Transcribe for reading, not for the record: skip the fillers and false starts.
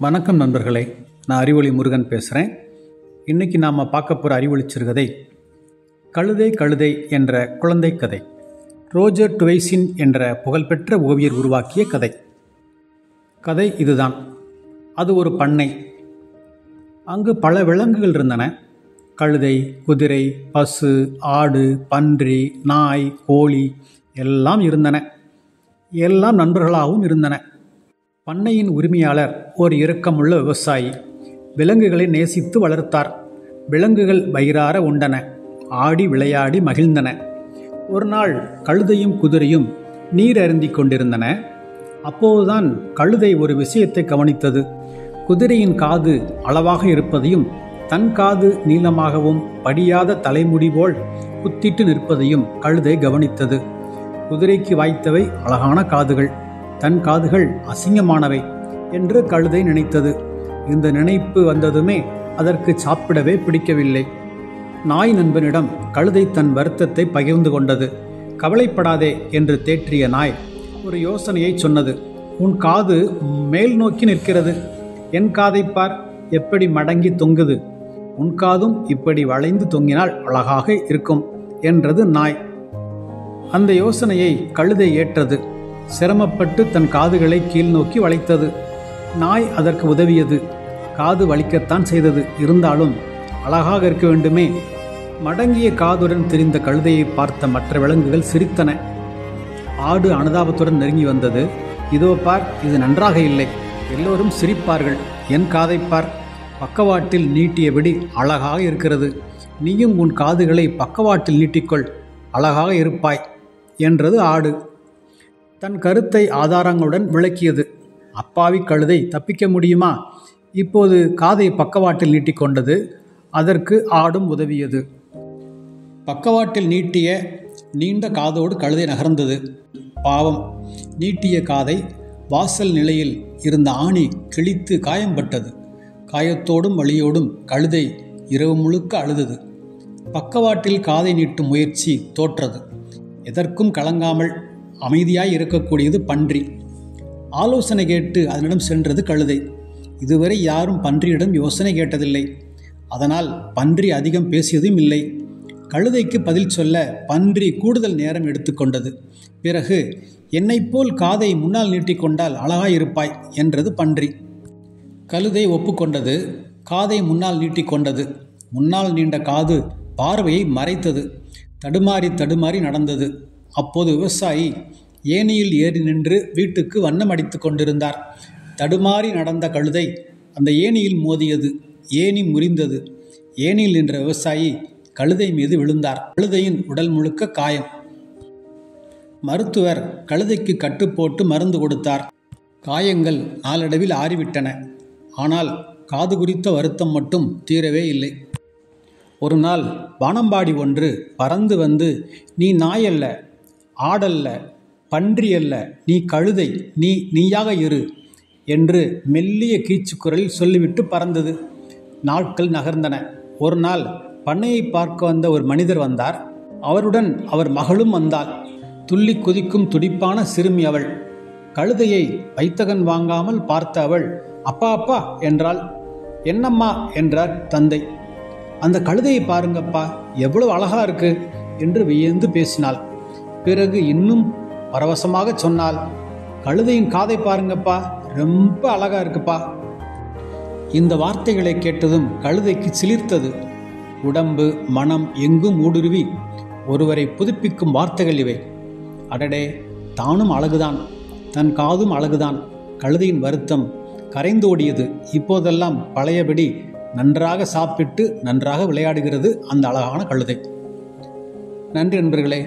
வணக்கம் நண்பர்களே, நான் அறிவொளி முருகன் பேசுகிறேன். இன்றைக்கி நாம் பார்க்க போகிற அறிவொளி சிறுகதை கழுதை கழுதை என்ற குழந்தை கதை. ரோஜர் டுவைசின் என்ற புகழ்பெற்ற ஓவியர் உருவாக்கிய கதை. கதை இதுதான். அது ஒரு பண்ணை. அங்கு பல விலங்குகள் இருந்தன. கழுதை, குதிரை, பசு, ஆடு, பன்றி, நாய், கோழி எல்லாம் இருந்தன. எல்லாம் நண்பர்களாகவும் இருந்தன. பண்ணையின் உரிமையாளர் ஒரு இரக்கமுள்ள விவசாயி. விலங்குகளை நேசித்து வளர்த்தார். விலங்குகள் வயிறார உண்டன, ஆடி விளையாடி மகிழ்ந்தன. ஒரு நாள் கழுதையும் குதிரையும் நீர் அருந்திக் கொண்டிருந்தன. அப்போதுதான் கழுதை ஒரு விஷயத்தை கவனித்தது. குதிரையின் காது அளவாக இருப்பதையும் தன் காது நீளமாகவும் படியாத தலைமுடி போல் குத்திட்டு நிற்பதையும் கழுதை கவனித்தது. குதிரைக்கு வாய்த்தவை அழகான காதுகள், தன் காதுகள் அசிங்கமானவை என்று கழுதை நினைத்தது. இந்த நினைப்பு வந்ததுமே அதற்கு சாப்பிடவே பிடிக்கவில்லை. நாய் நண்பனிடம் கழுதை தன் வருத்தத்தை பகிர்ந்து கொண்டது. கவலைப்படாதே என்று தேற்றிய நாய் ஒரு யோசனையை சொன்னது. உன் காது மேல் நோக்கி நிற்கிறது, என் காதை பார், எப்படி மடங்கி தொங்குது. உன் காதும் இப்படி வளைந்து தொங்கினால் அழகாக இருக்கும் என்றது நாய். அந்த யோசனையை கழுதை ஏற்றது. சிரமப்பட்டு தன் காதுகளை கீழ் நோக்கி வளைத்தது. நாய் அதற்கு உதவியது. காது வலிக்கத்தான் செய்தது. இருந்தாலும் அழகாக இருக்க வேண்டுமே. மடங்கிய காதுடன் திரிந்த கழுதையை பார்த்த மற்ற விலங்குகள் சிரித்தன. ஆடு அனுதாபத்துடன் நெருங்கி வந்தது. இதோ பார், இது நன்றாக இல்லை. எல்லோரும் சிரிப்பார்கள். என் காதை பார், பக்கவாட்டில் நீட்டியபடி அழகாக இருக்கிறது. நீயும் உன் காதுகளை பக்கவாட்டில் நீட்டிக்கொள், அழகாக இருப்பாய் என்றது ஆடு. தன் கருத்தை ஆதாரங்களுடன் விளக்கியது. அப்பாவி கழுதை தப்பிக்க முடியுமா? இப்போது காதை பக்கவாட்டில் நீட்டிக்கொண்டது. அதற்கு ஆடும் உதவியது. பக்கவாட்டில் நீட்டிய நீண்ட காதோடு கழுதை நகர்ந்தது. பாவம், நீட்டிய காதை வாசல் நிலையில் இருந்த ஆணி கிழித்து காயம்பட்டது. காயத்தோடும் வலியோடும் கழுதை இரவு முழுக்க அழுதது. பக்கவாட்டில் காதை நீட்டும் முயற்சி தோற்றது. எதற்கும் கலங்காமல் அமைதியாய் இருக்கக்கூடியது பன்றி. ஆலோசனை கேட்டு அதனிடம் சென்றது கழுதை. இதுவரை யாரும் பன்றியிடம் யோசனை கேட்டதில்லை. அதனால் பன்றி அதிகம் பேசியதும் இல்லை. கழுதைக்கு பதில் சொல்ல பன்றி கூடுதல் நேரம் எடுத்துக்கொண்டது. பிறகு, என்னைப் போல் காதை முன்னால் நீட்டிக்கொண்டால் அழகாயிருப்பாய் என்றது பன்றி. கழுதை ஒப்புக்கொண்டது. காதை முன்னால் நீட்டிக்கொண்டது. முன்னால் நீண்ட காது பார்வையை மறைத்தது. தடுமாறி தடுமாறி நடந்தது. அப்போது விவசாயி ஏணியில் ஏறி நின்று வீட்டுக்கு வண்ணம் அடித்து கொண்டிருந்தார். தடுமாறி நடந்த கழுதை அந்த ஏணியில் மோதியது. ஏணி முறிந்தது. ஏணியில் நின்ற விவசாயி கழுதை மீது விழுந்தார். கழுதையின் உடல் முழுக்க காயம். மருத்துவர் கழுதைக்கு கட்டுப்போட்டு மருந்து கொடுத்தார். காயங்கள் நாளடைவில் ஆறிவிட்டன. ஆனால் காது குறித்த வருத்தம் மட்டும் தீரவே இல்லை. ஒரு நாள் வானம்பாடி ஒன்று பறந்து வந்து, நீ நாயல்ல, ஆடல்ல, பன்றியல்ல, நீ கழுதை, நீயாக இரு என்று மெல்லிய கீச்சுக்குரலில் சொல்லிவிட்டு பறந்தது. நாட்கள் நகர்ந்தன. ஒரு நாள் பண்ணையை பார்க்க வந்த ஒரு மனிதர் வந்தார். அவருடன் அவர் மகளும் வந்தாள். துள்ளி குதிக்கும் துடிப்பான சிறுமி அவள். கழுதையை வைத்தகன் வாங்காமல் பார்த்த அவள் அப்பா அப்பா என்றாள். என்னம்மா என்றார் தந்தை. அந்த கழுதையை பாருங்கப்பா, எவ்வளவு அழகா இருக்கு என்று வியந்து பேசினாள். பிறகு இன்னும் பரவசமாக சொன்னாள், கழுதையின் காதை பாருங்கப்பா, ரொம்ப அழகா இருக்குப்பா. இந்த வார்த்தைகளை கேட்டதும் கழுதைக்கு சிலிர்த்தது. உடம்பு மனம் எங்கும் ஊடுருவி ஒருவரை புதுப்பிக்கும் வார்த்தைகள் இவை. அடடே, தானும் அழகுதான், தன் காதும் அழகுதான். கழுதையின் வருத்தம் கரைந்தோடியது. இப்போதெல்லாம் பழையபடி நன்றாக சாப்பிட்டு நன்றாக விளையாடுகிறது அந்த அழகான கழுதை. நன்றி நண்பர்களே.